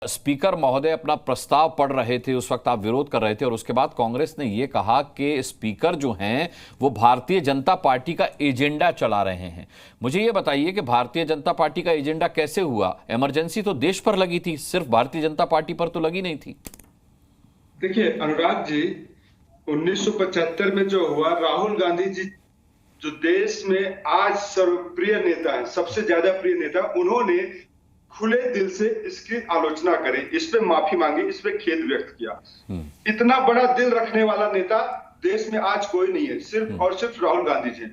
Speaker महोदय अपना प्रस्ताव पढ़ रहे थे, उस वक्त आप विरोध कर रहे थे और उसके बाद कांग्रेस ने यह कहा कि स्पीकर जो हैं वो भारतीय जनता पार्टी का एजेंडा चला रहे हैं। मुझे यह बताइए कि भारतीय जनता पार्टी का एजेंडा कैसे हुआ? इमरजेंसी तो देश पर लगी थी, सिर्फ भारतीय जनता पार्टी पर तो लगी नहीं थी। देखिए अनुराग जी, 1975 में जो हुआ, राहुल गांधी जी जो देश में आज सर्वप्रिय नेता है, सबसे ज्यादा प्रिय नेता, उन्होंने खुले दिल से इसकी आलोचना करी, इस पे माफी मांगी, इस पे खेद व्यक्त किया। इतना बड़ा दिल रखने वाला नेता देश में आज कोई नहीं है, सिर्फ और सिर्फ राहुल गांधी जी।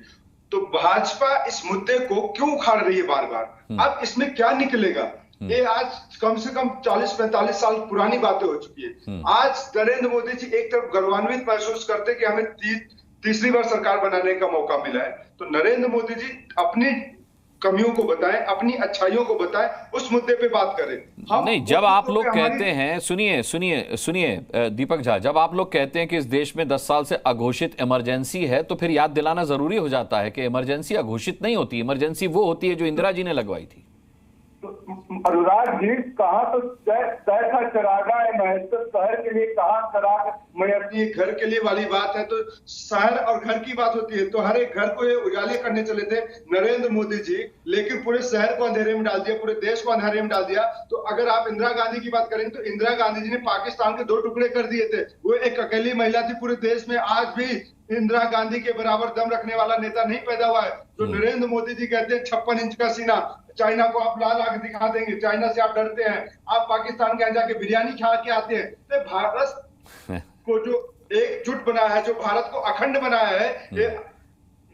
तो भाजपा इस मुद्दे को क्यों उखाड़ रही है बार बार? अब इसमें क्या निकलेगा? ये आज कम से कम 40-45 साल पुरानी बातें हो चुकी है। आज नरेंद्र मोदी जी एक तरफ गौरवान्वित महसूस करते कि हमें तीसरी बार सरकार बनाने का मौका मिला है, तो नरेंद्र मोदी जी अपनी कमियों को बताएं, अपनी अच्छाइयों को बताएं, उस मुद्दे पे बात करें। नहीं, जब आप लोग कहते हैं, सुनिए दीपक झा, जब आप लोग कहते हैं कि इस देश में 10 साल से अघोषित इमरजेंसी है, तो फिर याद दिलाना जरूरी हो जाता है कि इमरजेंसी अघोषित नहीं होती। इमरजेंसी वो होती है जो इंदिरा जी ने लगवाई थी। तो अनुराग जी, कहा तो तय था चरागा है महेश्वर, शहर के लिए कहा चराग मैं अपनी घर के लिए वाली बात है, तो शहर और घर की बात होती है, तो हर एक घर को ये उजाले करने चले थे नरेंद्र मोदी जी, लेकिन पूरे शहर को अंधेरे में डाल दिया, पूरे देश को अंधेरे में डाल दिया। तो अगर आप इंदिरा गांधी की बात करेंगे तो इंदिरा गांधी जी ने पाकिस्तान के 2 टुकड़े कर दिए थे। वो एक अकेली महिला थी पूरे देश में, आज भी इंदिरा गांधी के बराबर दम रखने वाला नेता नहीं पैदा हुआ है। जो नरेंद्र मोदी जी कहते हैं 56 इंच का सीना, चाइना को आप लाल आंख दिखा देंगे, चाइना से आप डरते हैं, आप पाकिस्तान के यहाँ जाके बिरयानी खा के आते हैं। तो भारत को जो एकजुट बनाया है, जो भारत को अखंड बनाया है, ये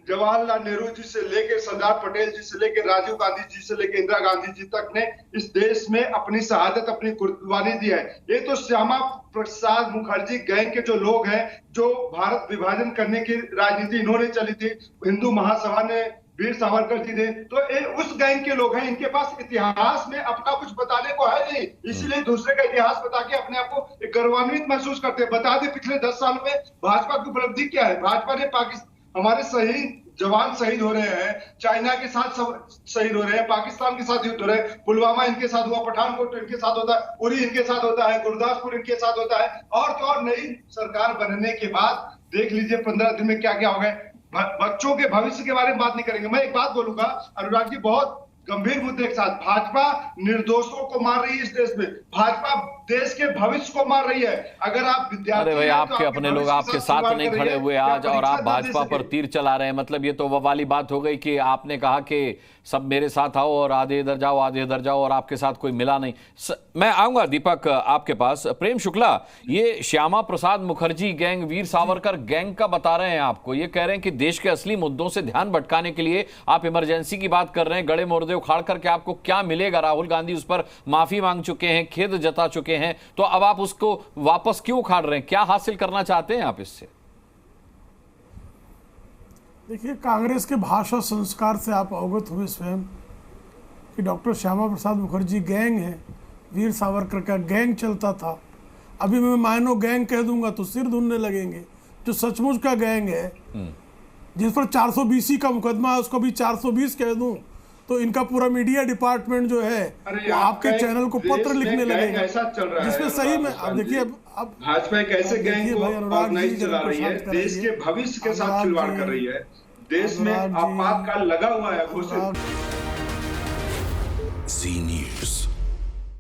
जवाहरलाल नेहरू जी से लेकर सरदार पटेल जी से लेकर राजीव गांधी जी से लेकर इंदिरा गांधी जी तक ने इस देश में अपनी शहादत, अपनी कुर्बानी दी है। ये तो श्यामा प्रसाद मुखर्जी गैंग के जो लोग हैं, जो भारत विभाजन करने की राजनीति इन्होंने चली थी, हिंदू महासभा ने, वीर सावरकर जी ने, तो ये उस गैंग के लोग हैं। इनके पास इतिहास में अपना कुछ बताने को है नहीं, इसीलिए दूसरे का इतिहास बता के अपने आप को गौरवान्वित महसूस करते हैं। बता दें पिछले 10 साल में भाजपा की उपलब्धि क्या है। भाजपा ने हमारे जवान शहीद हो रहे हैं, चाइना के साथ शहीद हो रहे हैं, पाकिस्तान के साथ युद्ध हो रहे हैं, पुलवामा इनके साथ हुआ, पठानकोट इनके साथ होता है, उरी इनके साथ होता है, गुरदासपुर इनके साथ होता है। और तो और नई सरकार बनने के बाद देख लीजिए 15 दिन में क्या क्या हो गए। बच्चों के भविष्य के बारे में बात नहीं करेंगे। मैं एक बात बोलूंगा अनुराग जी, बहुत गंभीर मुद्दे के साथ, भाजपा निर्दोषों को मार रही है इस देश में, भाजपा देश के भविष्य को मार रही है। अगर आप विद्यार्थी, अरे भाई, आपके अपने लोग आपके साथ नहीं खड़े हुए आज और आप भाजपा पर तीर चला रहे हैं। मतलब ये तो वो वाली बात हो गई कि आपने कहा कि सब मेरे साथ आओ और आधे इधर जाओ, आधे इधर जाओ, और आपके साथ कोई मिला नहीं। मैं आऊंगा दीपक आपके पास। प्रेम शुक्ला, ये श्यामा प्रसाद मुखर्जी गैंग, वीर सावरकर गैंग का बता रहे हैं आपको, ये कह रहे हैं कि देश के असली मुद्दों से ध्यान भटकाने के लिए आप इमरजेंसी की बात कर रहे हैं। गड़े मुर्दे उखाड़ करके आपको क्या मिलेगा? राहुल गांधी उस पर माफी मांग चुके हैं, खेद जता चुके हैं, तो अब आप उसको वापस क्यों उखाड़ रहे हैं? क्या हासिल करना चाहते हैं आप इससे? देखिए, कांग्रेस के भाषा संस्कार से आप अवगत हुए स्वयं कि डॉक्टर श्यामा प्रसाद मुखर्जी गैंग है, वीर सावरकर का गैंग चलता था। अभी मैं माइनो गैंग कह दूंगा तो सिर धुनने लगेंगे। जो सचमुच का गैंग है, जिस पर 420 का मुकदमा है, उसको भी 420 कह दूं तो इनका पूरा मीडिया डिपार्टमेंट जो है वो आपके चैनल को पत्र लिखने लगेगा, जिसमें सही में अब देखिए, अब भाजपा एक ऐसे गैंग को ऑर्गेनाइज चला रही है, देश के भविष्य के साथ खिलवाड़ कर रही है, देश में आपातकाल लगा हुआ है।